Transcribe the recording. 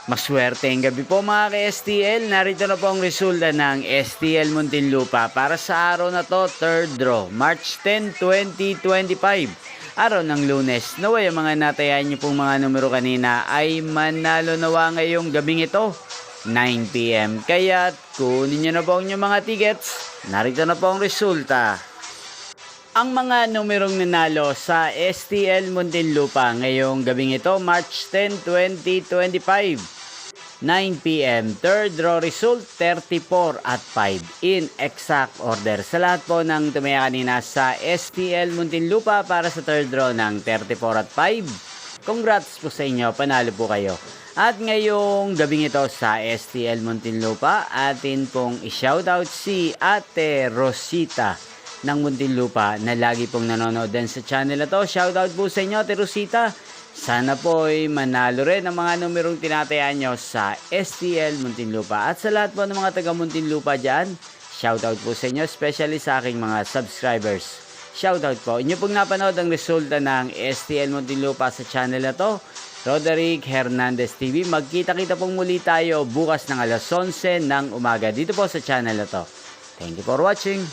Maswerteng gabi po mga ka-STL. Narito na po ang resulta ng STL Muntinlupa para sa araw na to, 3rd draw, March 10, 2025. Araw ng Lunes. Naway ang mga natayan niyo pong mga numero kanina ay manalo nawa ngayong gabing ito, 9 PM. Kaya kunin niyo na po ang inyong mga tickets. Narito na po ang resulta. Ang mga numerong nanalo sa STL Muntinlupa ngayong gabing ito, March 10, 2025. 9 PM, third draw result 34 at 5 in exact order. Sa lahat po ng tumaya kanina sa STL Muntinlupa para sa third draw ng 34 at 5. Congrats po sa inyo, panalo po kayo. At ngayong gabing ito sa STL Muntinlupa, atin pong i-shoutout si Ate Rosita ng Muntinlupa na lagi pong nanonood din sa channel na to. Shoutout po sa inyo, Ate Rosita. Sana po ay manalo rin ang mga numerong tinatayaan nyo sa STL Muntinlupa. At sa lahat po ng mga taga Muntinlupa dyan, shoutout po sa inyo, especially sa aking mga subscribers. Shoutout po. Inyo pong napanood ang resulta ng STL Muntinlupa sa channel na to, Roderick Hernandez TV. Magkita-kita pong muli tayo bukas ng alas 11 ng umaga dito po sa channel na to. Thank you for watching.